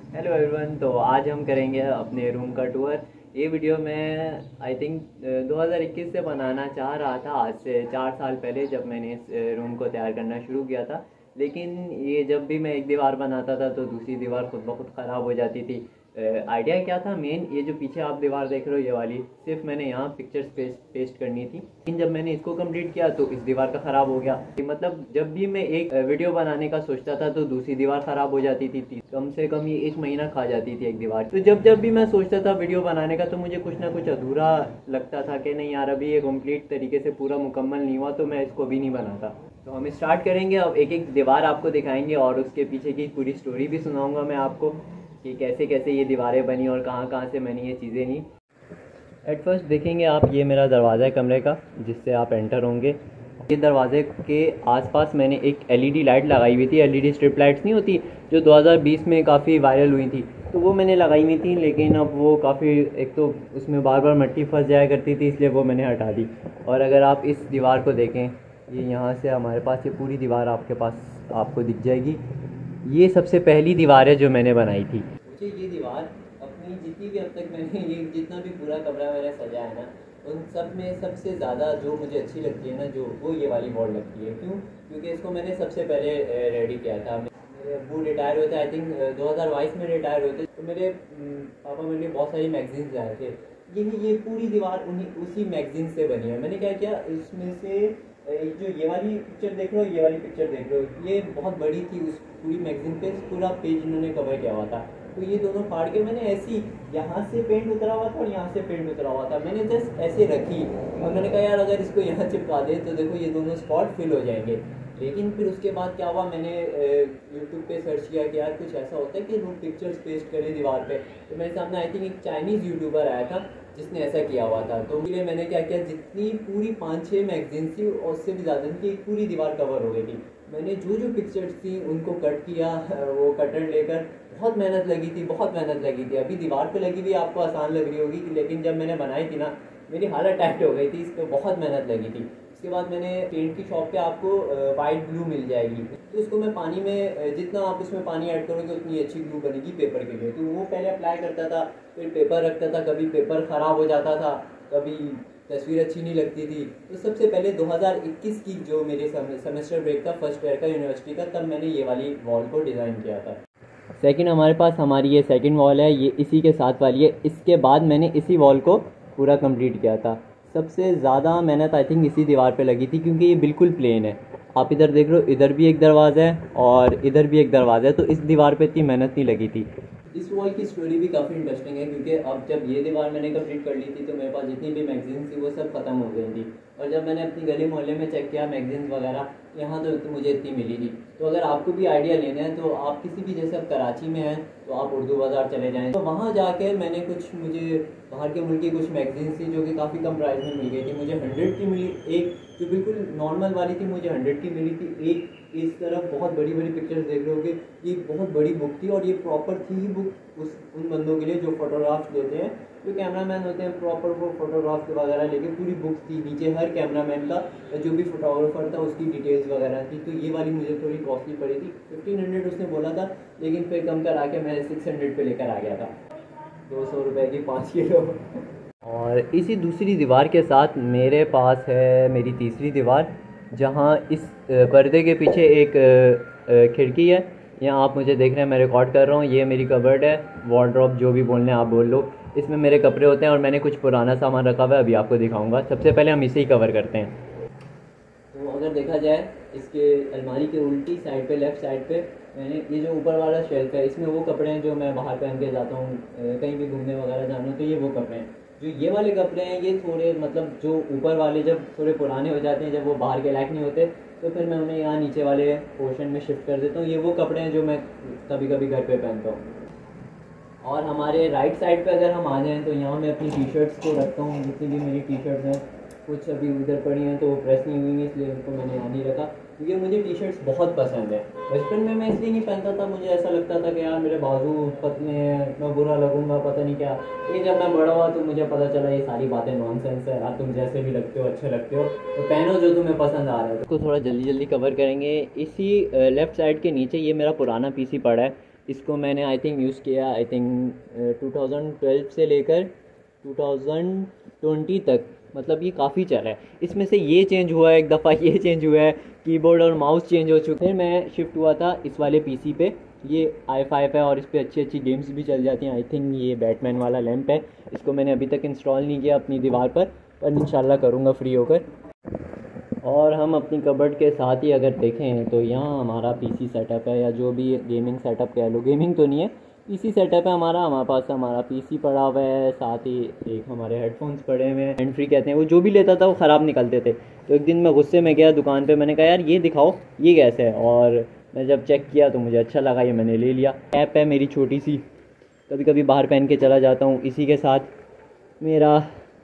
Hello everyone. तो आज हम करेंगे अपने रूम का टूर। ये वीडियो मैं आई थिंक 2021 से बनाना चाह रहा था, आज से 4 साल पहले जब मैंने इस रूम को तैयार करना शुरू किया था। लेकिन ये जब भी मैं एक दीवार बनाता था तो दूसरी दीवार खुद ब खुद ख़राब हो जाती थी। आइडिया क्या था मेन, ये जो पीछे आप दीवार देख रहे हो ये वाली, सिर्फ मैंने यहाँ पिक्चर्स पेस्ट करनी थी। लेकिन जब मैंने इसको कंप्लीट किया तो इस दीवार का ख़राब हो गया। मतलब जब भी मैं एक वीडियो बनाने का सोचता था तो दूसरी दीवार ख़राब हो जाती थी। कम से कम ये 1 महीना खा जाती थी एक दीवार। तो जब जब भी मैं सोचता था वीडियो बनाने का तो मुझे कुछ ना कुछ अधूरा लगता था कि नहीं यार, अभी ये कंप्लीट तरीके से पूरा मुकम्मल नहीं हुआ, तो मैं इसको भी नहीं बनाता। तो हम स्टार्ट करेंगे। अब एक एक दीवार आपको दिखाएंगे और उसके पीछे की पूरी स्टोरी भी सुनाऊंगा मैं आपको कि कैसे कैसे ये दीवारें बनी और कहाँ कहाँ से मैंने ये चीज़ें ली। एट फर्स्ट देखेंगे आप, ये मेरा दरवाज़ा है कमरे का जिससे आप एंटर होंगे। ये दरवाजे के आसपास मैंने एक एलईडी लाइट लगाई हुई थी। एलईडी स्ट्रिप लाइट्स नहीं होती जो 2020 में काफ़ी वायरल हुई थी, तो वो मैंने लगाई हुई थी। लेकिन अब वो काफ़ी, एक तो उसमें बार बार मिट्टी फंस जाया करती थी, इसलिए वो मैंने हटा दी। और अगर आप इस दीवार को देखें, ये यहाँ से हमारे पास ये पूरी दीवार आपके पास आपको दिख जाएगी। ये सबसे पहली दीवार है जो मैंने बनाई थी। मुझे ये दीवार अपनी जितनी भी अब तक मैंने ये जितना भी पूरा कमरा मैंने सजाया है ना, उन सब में सबसे ज़्यादा जो मुझे अच्छी लगती है ना, जो वो ये वाली वॉल लगती है। क्यों? क्योंकि इसको मैंने सबसे पहले रेडी किया था। मेरे अब्बू रिटायर हुए थे, आई थिंक 2022 में रिटायर हुए थे। तो मेरे पापा मेरे लिए बहुत सारी मैगजीन्स लाए थे। ये पूरी दीवार उन्हीं उसी मैगजीन से बनी है। मैंने क्या किया, इसमें से एक जो ये वाली पिक्चर देख रहे हो, ये वाली पिक्चर देख रहे हो, ये बहुत बड़ी थी। उस पूरी मैगजीन पे पूरा पेज इन्होंने कवर किया हुआ था। तो ये दोनों फाड़ के मैंने ऐसी, यहाँ से पेंट उतरा हुआ था और यहाँ से पेंट उतरा हुआ था, मैंने जस्ट ऐसे रखी और मैंने कहा यार अगर इसको यहाँ चिपका दे तो देखो ये दोनों स्पॉट फिल हो जाएंगे। लेकिन फिर उसके बाद क्या हुआ, मैंने यूट्यूब पे सर्च किया कि यार कुछ ऐसा होता है कि लोग पिक्चर्स पेस्ट करें दीवार पे। तो मेरे सामने आई थिंक एक चाइनीज़ यूट्यूबर आया था जिसने ऐसा किया हुआ था। तो इसलिए मैंने क्या किया, जितनी पूरी 5-6 मैगजीन थी और उससे भी ज़्यादा की एक पूरी दीवार कवर हो गई थी। मैंने जो जो पिक्चर्स थी उनको कट किया, वो कटर लेकर। बहुत मेहनत लगी थी, बहुत मेहनत लगी थी। अभी दीवार पे लगी हुई आपको आसान लग रही होगी, लेकिन जब मैंने बनाई थी ना, मेरी हालत टाइट हो गई थी। इस पर बहुत मेहनत लगी थी। उसके बाद मैंने पेंट की शॉप पे आपको वाइट ग्लू मिल जाएगी, तो उसको मैं पानी में, जितना आप उसमें पानी ऐड करोगे उतनी अच्छी ग्लू बनेगी पेपर के लिए। तो वो पहले अप्लाई करता था, फिर पेपर रखता था। कभी पेपर ख़राब हो जाता था, कभी तस्वीर अच्छी नहीं लगती थी। तो सबसे पहले 2021 की जो मेरे सेमेस्टर ब्रेक था फर्स्ट ईयर का यूनिवर्सिटी का, तब मैंने ये वाली वॉल को डिज़ाइन किया था। सेकंड हमारे पास हमारी ये सेकंड वॉल है, ये इसी के साथ वाली है। इसके बाद मैंने इसी वॉल को पूरा कंप्लीट किया था। सबसे ज़्यादा मेहनत आई थिंक इसी दीवार पे लगी थी क्योंकि ये बिल्कुल प्लेन है। आप इधर देख रहे हो, इधर भी एक दरवाज़ा है और इधर भी एक दरवाज़ा है, तो इस दीवार पे इतनी मेहनत नहीं लगी थी। इस वॉल की स्टोरी भी काफ़ी इंटरेस्टिंग है क्योंकि अब जब ये दीवार मैंने कंप्लीट कर ली थी तो मेरे पास जितनी भी मैगजीन्स थी वो सब ख़त्म हो गई थी। और जब मैंने अपनी गली मोहल्ले में चेक किया मैगजीन्स वगैरह, यहाँ तो मुझे इतनी मिली थी। तो अगर आपको भी आइडिया लेना है तो आप किसी भी, जैसे अब कराची में हैं तो आप उर्दू बाज़ार चले जाएँ, तो वहाँ जाके मैंने कुछ, मुझे बाहर के मुल्क की कुछ मैगजीन्स थी जो कि काफ़ी कम प्राइस में मिल गई थी। मुझे 100 की मिली एक, जो बिल्कुल नॉर्मल वाली थी मुझे 100 की मिली थी एक। इस तरफ बहुत बड़ी बड़ी पिक्चर्स देख रहे होगे, ये बहुत बड़ी बुक थी और ये प्रॉपर थी ही बुक उन बंदों के लिए जो फोटोग्राफ्स लेते हैं, जो कैमरामैन होते हैं, प्रॉपर वो फोटोग्राफ्स वगैरह लेके पूरी बुक्स थी। नीचे हर कैमरामैन का, जो भी फोटोग्राफर था उसकी डिटेल्स वगैरह थी। तो ये वाली मुझे थोड़ी कॉस्टली पड़ी थी, 1500 उसने बोला था, लेकिन फिर कम करा के मैं 600 पे लेकर आ गया था। 200 रुपये की 5 किलो। और इसी दूसरी दीवार के साथ मेरे पास है मेरी तीसरी दीवार, जहाँ इस पर्दे के पीछे एक खिड़की है। यहाँ आप मुझे देख रहे हैं, मैं रिकॉर्ड कर रहा हूँ। ये मेरी कबर्ड है, वार्डरोब जो भी बोलने आप बोल लो। इसमें मेरे कपड़े होते हैं और मैंने कुछ पुराना सामान रखा हुआ है, अभी आपको दिखाऊंगा। सबसे पहले हम इसे ही कवर करते हैं। तो अगर देखा जाए इसके अलमारी के उल्टी साइड पे, लेफ़्ट साइड पे, मैंने ये जो ऊपर वाला शेल्फ है, इसमें वो कपड़े हैं जो मैं बाहर पहन के जाता हूँ, कहीं भी घूमने वगैरह जाना हो तो ये वो कपड़े हैं। जो ये वाले कपड़े हैं ये थोड़े, मतलब जो ऊपर वाले जब थोड़े पुराने हो जाते हैं, जब वो बाहर के लायक नहीं होते, तो फिर मैं उन्हें यहाँ नीचे वाले पोर्शन में शिफ्ट कर देता हूँ। ये वो कपड़े हैं जो मैं कभी कभी घर पे पहनता हूँ। और हमारे राइट साइड पे अगर हम आ जाएँ तो यहाँ मैं अपनी टी शर्ट्स को रखता हूँ, जितनी भी मेरी टी शर्ट्स हैं। कुछ अभी उधर पड़ी हैं तो वो प्रेस नहीं हुई, इसलिए उनको मैंने यहाँ नहीं रखा, क्योंकि मुझे टी शर्ट्स बहुत पसंद है। बचपन में मैं इसलिए नहीं पहनता था, मुझे ऐसा लगता था कि यार मेरे बाजू पतले हैं, मैं बुरा लगूंगा, पता नहीं क्या। लेकिन जब मैं बड़ा हुआ तो मुझे पता चला ये सारी बातें नॉनसेंस है। आप तुम जैसे भी लगते हो, अच्छे लगते हो, तो पहनो जो तुम्हें पसंद आ रहा है। उसको थोड़ा जल्दी जल्दी कवर करेंगे। इसी लेफ़्ट साइड के नीचे ये मेरा पुराना पीसी पड़ा है, इसको मैंने आई थिंक यूज़ किया 2012 से लेकर 2020 तक, मतलब ये काफ़ी चला है। इसमें से ये चेंज हुआ है एक दफ़ा, ये चेंज हुआ है, कीबोर्ड और माउस चेंज हो चुके हैं। मैं शिफ्ट हुआ था इस वाले पीसी पे, ये i5 है और इस पर अच्छी अच्छी गेम्स भी चल जाती हैं। आई थिंक ये बैटमैन वाला लैंप है, इसको मैंने अभी तक इंस्टॉल नहीं किया अपनी दीवार पर इंशाल्लाह करूँगा फ्री होकर। और हम अपनी कबर्ड के साथ ही अगर देखें तो यहाँ हमारा पीसी सेटअप है, या जो भी गेमिंग सेटअप कह लो, गेमिंग तो नहीं है, पीसी सेटअप है हमारे पास हमारा पीसी पड़ा हुआ है, साथ ही एक हमारे हेडफोन्स पड़े हुए हैं, हैंड फ्री कहते हैं, वो जो भी लेता था वो ख़राब निकलते थे। तो एक दिन मैं गुस्से में गया दुकान पे, मैंने कहा यार ये दिखाओ ये कैसे है, और मैं जब चेक किया तो मुझे अच्छा लगा, ये मैंने ले लिया। ऐप है मेरी छोटी सी, कभी कभी बाहर पहन के चला जाता हूँ। इसी के साथ मेरा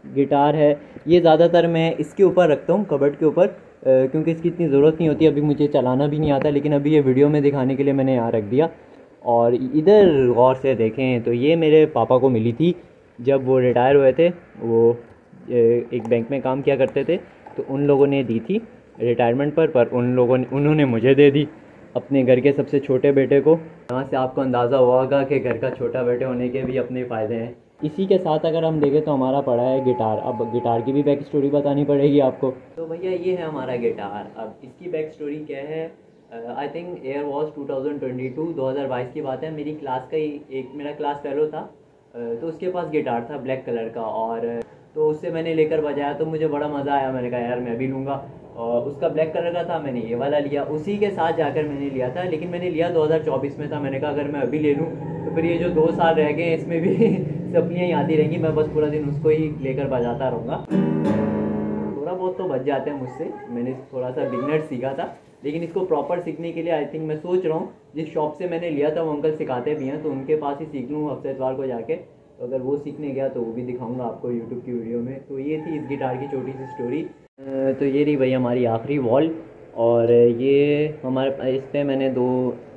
गिटार है, ये ज़्यादातर मैं इसके ऊपर रखता हूँ कबर्ड के ऊपर, क्योंकि इसकी इतनी ज़रूरत नहीं होती, अभी मुझे चलाना भी नहीं आता, लेकिन अभी ये वीडियो में दिखाने के लिए मैंने यहाँ रख दिया। और इधर गौर से देखें तो ये मेरे पापा को मिली थी जब वो रिटायर हुए थे, वो एक बैंक में काम किया करते थे, तो उन लोगों ने दी थी रिटायरमेंट पर उन्होंने मुझे दे दी, अपने घर के सबसे छोटे बेटे को। यहाँ से आपको अंदाज़ा होगा कि घर का छोटा बेटे होने के भी अपने फ़ायदे हैं। इसी के साथ अगर हम देखें तो हमारा पड़ा है गिटार। अब गिटार की भी बैक स्टोरी बतानी पड़ेगी आपको। तो भैया ये है हमारा गिटार। अब इसकी बैक स्टोरी क्या है, आई थिंक एयर वॉज 2022 की बात है। मेरी क्लास का ही एक मेरा क्लास फेलो था, तो उसके पास गिटार था ब्लैक कलर का, और तो उससे मैंने लेकर बजाया तो मुझे बड़ा मज़ा आया। मैंने कहा यार मैं भी लूँगा, और उसका ब्लैक कलर का था, मैंने ये वाला लिया। उसी के साथ जाकर मैंने लिया था, लेकिन मैंने लिया 2024 में था। मैंने कहा अगर मैं अभी ले लूँ तो फिर ये जो 2 साल रह गए इसमें भी सपलियाँ ही आती रहेंगी, मैं बस पूरा दिन उसको ही लेकर बजाता रहूँगा। थोड़ा बहुत तो बज जाते हैं मुझसे, मैंने थोड़ा सा बिगनर सीखा था, लेकिन इसको प्रॉपर सीखने के लिए आई थिंक मैं सोच रहा हूँ जिस शॉप से मैंने लिया था वो अंकल सिखाते भी हैं, तो उनके पास ही सीख लूँ हफ्ते इतवार को जाके। तो अगर वो सीखने गया तो वो भी दिखाऊंगा आपको यूट्यूब की वीडियो में। तो ये थी इस गिटार की छोटी सी स्टोरी। तो ये रही भाई हमारी आखिरी वॉल, और ये हमारे इस पर मैंने 2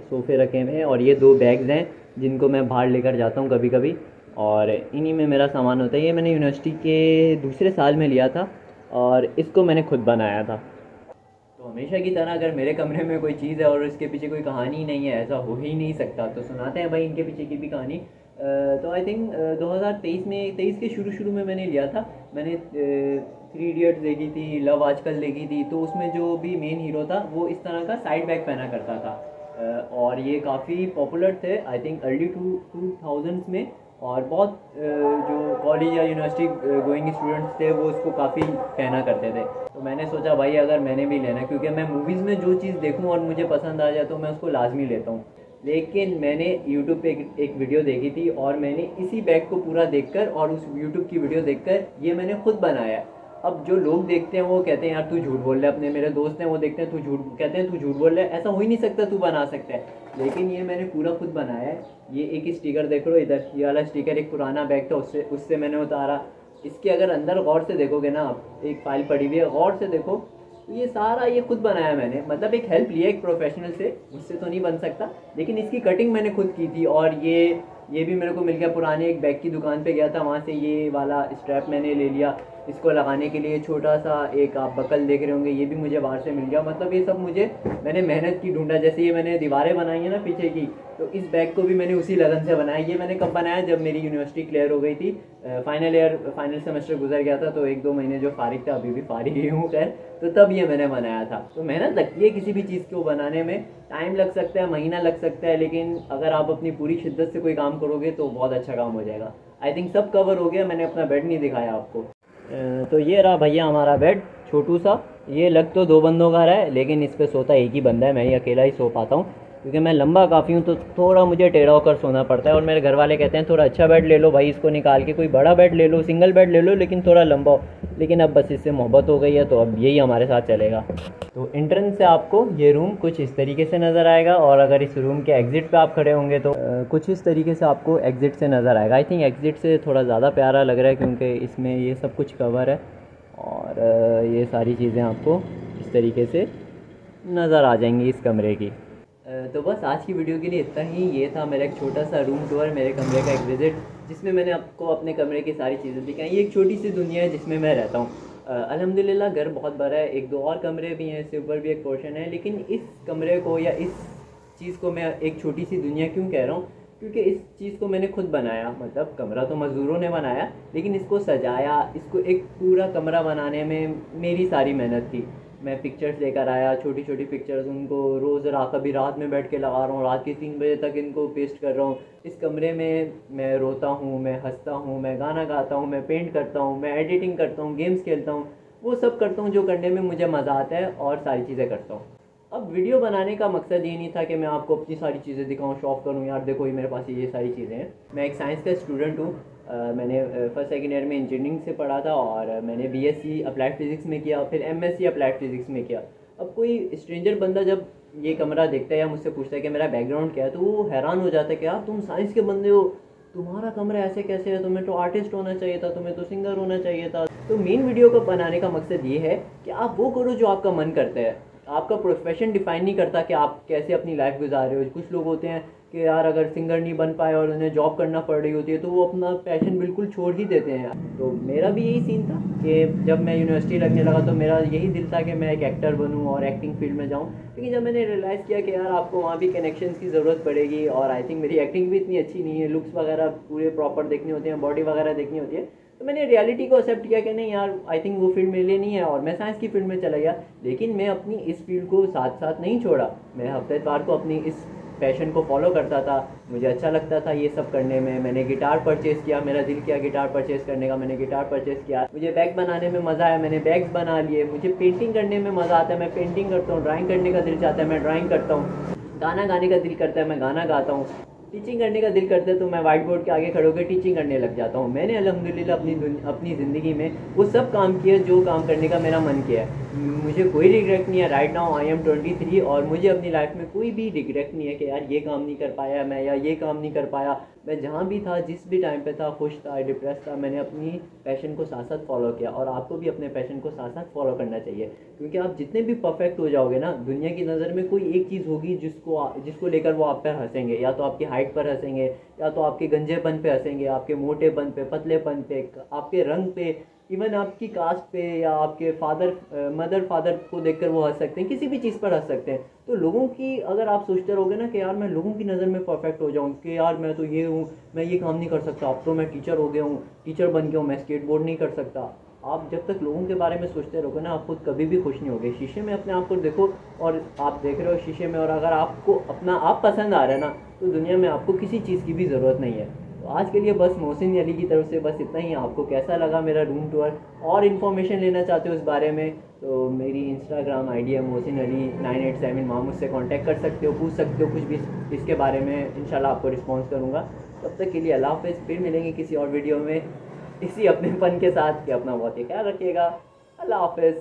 सोफ़े रखे हुए हैं, और ये 2 बैग्स हैं जिनको मैं बाहर लेकर जाता हूँ कभी कभी, और इन्हीं में मेरा सामान होता है। ये मैंने यूनिवर्सिटी के दूसरे साल में लिया था, और इसको मैंने खुद बनाया था। तो हमेशा की तरह अगर मेरे कमरे में कोई चीज़ है और इसके पीछे कोई कहानी नहीं है, ऐसा हो ही नहीं सकता, तो सुनाते हैं भाई इनके पीछे की भी कहानी। तो आई थिंक 2023 के शुरू में मैंने लिया था। मैंने 3 इडियट्स देखी थी, लव आजकल देखी थी, तो उसमें जो भी मेन हीरो था वो इस तरह का साइड बैग पहना करता था, और ये काफ़ी पॉपुलर थे आई थिंक अर्ली 2000s में, और बहुत जो कॉलेज या यूनिवर्सिटी गोइंग स्टूडेंट्स थे वो उसको काफ़ी पहना करते थे। तो मैंने सोचा भाई अगर मैंने भी लेना, क्योंकि मैं मूवीज़ में जो चीज़ देखूं और मुझे पसंद आ जाए तो मैं उसको लाजमी लेता हूं। लेकिन मैंने यूट्यूब पे एक वीडियो देखी थी, और मैंने इसी बैग को पूरा देखकर और उस यूट्यूब की वीडियो देखकर ये मैंने खुद बनाया। अब जो लोग देखते हैं वो कहते हैं यार तू झूठ बोल रहा है, अपने मेरे दोस्त हैं वो देखते हैं कहते हैं तू झूठ बोल रहा है, ऐसा हो ही नहीं सकता, तू बना सकता है। लेकिन ये मैंने पूरा खुद बनाया है। ये एक स्टिकर देख लो इधर, ये वाला स्टिकर एक पुराना बैग था उससे मैंने उतारा। इसके अगर अंदर गौर से देखोगे ना आप, एक फाइल पड़ी हुई है, गौर से देखो, ये सारा ये खुद बनाया मैंने, मतलब एक हेल्प लिया एक प्रोफेशनल से, मुझसे तो नहीं बन सकता, लेकिन इसकी कटिंग मैंने खुद की थी। और ये भी मेरे को मिल गया, पुराने एक बैग की दुकान पे गया था, वहाँ से ये वाला स्ट्रैप मैंने ले लिया इसको लगाने के लिए। छोटा सा एक आप बकल देख रहे होंगे, ये भी मुझे बाहर से मिल गया। मतलब ये सब मैंने मेहनत की ढूंढा। जैसे ये मैंने दीवारें बनाई है ना पीछे की, तो इस बैग को भी मैंने उसी लगन से बनाया। ये मैंने कब बनाया, जब मेरी यूनिवर्सिटी क्लियर हो गई थी, फाइनल सेमेस्टर गुजर गया था, तो 1-2 महीने जो फारिग था, अभी भी फारिग ही हूँ खैर, तो तब ये मैंने बनाया था। तो मेहनत लगती है किसी भी चीज़ को बनाने में, टाइम लग सकता है, महीना लग सकता है, लेकिन अगर आप अपनी पूरी शिद्दत से कोई काम करोगे तो बहुत अच्छा काम हो जाएगा। आई थिंक सब कवर हो गया, मैंने अपना बेड नहीं दिखाया आपको। तो ये रहा भैया हमारा बेड, छोटू सा। ये लग तो 2 बंदों का रहा है, लेकिन इस पर सोता एक ही बंदा है, मैं ही अकेला ही सो पाता हूँ, क्योंकि मैं लंबा काफ़ी हूँ, तो थोड़ा मुझे टेढ़ा होकर सोना पड़ता है। और मेरे घर वाले कहते हैं थोड़ा अच्छा बेड ले लो भाई, इसको निकाल के कोई बड़ा बेड ले लो, सिंगल बेड ले लो, लेकिन थोड़ा लंबा हो। लेकिन अब बस इससे मोहब्बत हो गई है, तो अब यही हमारे साथ चलेगा। तो एंट्रेंस से आपको ये रूम कुछ इस तरीके से नज़र आएगा, और अगर इस रूम के एग्ज़िट पे आप खड़े होंगे तो कुछ इस तरीके से आपको एग्ज़िट से नज़र आएगा। आई थिंक एग्ज़िट से थोड़ा ज़्यादा प्यारा लग रहा है, क्योंकि इसमें ये सब कुछ कवर है, और ये सारी चीज़ें आपको इस तरीके से नज़र आ जाएंगी इस कमरे की। तो बस आज की वीडियो के लिए इतना ही। ये था मेरा एक छोटा सा रूम टूर, मेरे कमरे का एक विज़िट, जिसमें मैंने आपको अपने कमरे की सारी चीज़ें दिखाई। ये एक छोटी सी दुनिया है जिसमें मैं रहता हूँ। अल्हम्दुलिल्लाह घर बहुत बड़ा है, 1-2 और कमरे भी हैं, इससे ऊपर भी एक पोर्शन है, लेकिन इस कमरे को या इस चीज़ को मैं एक छोटी सी दुनिया क्यों कह रहा हूँ, क्योंकि इस चीज़ को मैंने खुद बनाया, मतलब कमरा तो मज़दूरों ने बनाया, लेकिन इसको सजाया, इसको एक पूरा कमरा बनाने में मेरी सारी मेहनत थी। मैं पिक्चर्स लेकर आया, छोटी छोटी पिक्चर्स, उनको रोज़ कभी रात में बैठ के लगा रहा हूँ, रात के 3 बजे तक इनको पेस्ट कर रहा हूँ। इस कमरे में मैं रोता हूँ, मैं हंसता हूँ, मैं गाना गाता हूँ, मैं पेंट करता हूँ, मैं एडिटिंग करता हूँ, गेम्स खेलता हूँ, वो सब करता हूँ जो करने में मुझे मज़ा आता है, और सारी चीज़ें करता हूँ। अब वीडियो बनाने का मकसद ये नहीं था कि मैं आपको अपनी सारी चीज़ें दिखाऊं, शो ऑफ करूं, यार देखो ये मेरे पास ये सारी चीज़ें हैं। मैं एक साइंस का स्टूडेंट हूँ। मैंने फर्स्ट सेकेंड ईयर में इंजीनियरिंग से पढ़ा था, और मैंने बीएससी अप्लाइड फिज़िक्स में किया, फिर एमएससी अप्लाइड फिज़िक्स में किया। अब कोई स्ट्रेंजर बंदा जब ये कमरा देखता है या मुझसे पूछता है कि मेरा बैकग्राउंड क्या है, तो वो हैरान हो जाता है कि यार तुम साइंस के बंदे हो, तुम्हारा कमरा ऐसे कैसे है, तुम्हें तो आर्टिस्ट होना चाहिए था, तुम्हें तो सिंगर होना चाहिए था। तो मेन वीडियो को बनाने का मकसद ये है कि आप वो करो जो आपका मन करता है। आपका प्रोफेशन डिफाइन नहीं करता कि आप कैसे अपनी लाइफ गुजार रहे हो। कुछ लोग होते हैं कि यार अगर सिंगर नहीं बन पाए और उन्हें जॉब करना पड़ रही होती है तो वो अपना पैशन बिल्कुल छोड़ ही देते हैं। तो मेरा भी यही सीन था कि जब मैं यूनिवर्सिटी लगने लगा तो मेरा यही दिल था कि मैं एक एक्टर बनूं और एक्टिंग फील्ड में जाऊं। लेकिन जब मैंने रियलाइज़ किया कि यार आपको वहाँ भी कनेक्शंस की ज़रूरत पड़ेगी, और आई थिंक मेरी एक्टिंग भी इतनी अच्छी नहीं है, लुक्स वगैरह पूरे प्रॉपर देखनी होती हैं, बॉडी वगैरह देखनी होती है, तो मैंने रियलिटी को एक्सेप्ट किया कि नहीं यार आई थिंक वो फील्ड मेरे लिए नहीं है, और मैं साइंस की फील्ड में चला गया। लेकिन मैं अपनी इस फील्ड को साथ साथ नहीं छोड़ा। मैं हफ्ते इतवार को अपनी इस पैशन को फॉलो करता था, मुझे अच्छा लगता था ये सब करने में। मैंने गिटार परचेज़ किया, मेरा दिल किया गिटार परचेज़ करने का, मैंने गिटार परचेज़ किया। मुझे बैग बनाने में मज़ा आया, मैंने बैग्स बना लिए। मुझे पेंटिंग करने में मज़ा आता है, मैं पेंटिंग करता हूँ। ड्राइंग करने का दिल चाहता है, मैं ड्राइंग करता हूँ। गाना गाने का दिल करता है, मैं गाना गाता हूँ। टीचिंग करने का दिल करता है तो मैं वाइट बोर्ड के आगे खड़े होकर टीचिंग करने लग जाता हूँ। मैंने अल्हम्दुलिल्लाह अपनी ज़िंदगी में वो सब काम किए जो काम करने का मेरा मन किया है। मुझे कोई रिग्रेट नहीं है। राइट नाउ आई एम 23 और मुझे अपनी लाइफ में कोई भी रिग्रेट नहीं है कि यार ये काम नहीं कर पाया मैं, या ये काम नहीं कर पाया मैं। जहाँ भी था, जिस भी टाइम पे था, खुश था, डिप्रेस था, मैंने अपनी पैशन को साथ साथ फॉलो किया। और आपको भी अपने पैशन को साथ साथ फॉलो करना चाहिए, क्योंकि आप जितने भी परफेक्ट हो जाओगे ना, दुनिया की नज़र में कोई एक चीज़ होगी जिसको लेकर वो आप पर हंसेंगे। या तो आपकी हाइट पर हंसेंगे, या तो आपके गंजेपन पे हंसेंगे, आपके मोटेपन पे, पतलेपन पे, आपके रंग पे, इवन आपकी कास्ट पे, या आपके मदर फादर को देखकर वो हंस सकते हैं, किसी भी चीज़ पर हंस सकते हैं। तो लोगों की अगर आप सोचते रहोगे ना कि यार मैं लोगों की नज़र में परफेक्ट हो जाऊँ, कि यार मैं तो ये हूँ, मैं ये काम नहीं कर सकता, अब तो मैं टीचर हो गया हूँ, टीचर बन गया हूँ, मैं स्केटबोर्ड नहीं कर सकता। आप जब तक लोगों के बारे में सोचते रहोगे ना, आप खुद कभी भी खुश नहीं होगे। शीशे में अपने आप को देखो, और आप देख रहे हो शीशे में, और अगर आपको अपना आप पसंद आ रहा है ना, तो दुनिया में आपको किसी चीज़ की भी ज़रूरत नहीं है। तो आज के लिए बस मोहसिन अली की तरफ से बस इतना ही। आपको कैसा लगा मेरा रूम टूर, और इन्फॉर्मेशन लेना चाहते हो इस बारे में, तो मेरी इंस्टाग्राम आईडी है मोहसिन अली 987। वहाँ मुझसे कांटेक्ट कर सकते हो, पूछ सकते हो कुछ भी इसके बारे में। इंशाल्लाह आपको रिस्पॉन्स करूँगा। तब तक के लिए अल्लाह हाफ़िज़। फिर मिलेंगे किसी और वीडियो में इसी अपनेपन के साथ, कि अपना बहुत ही ख्याल रखिएगा। अल्लाह हाफ़िज़।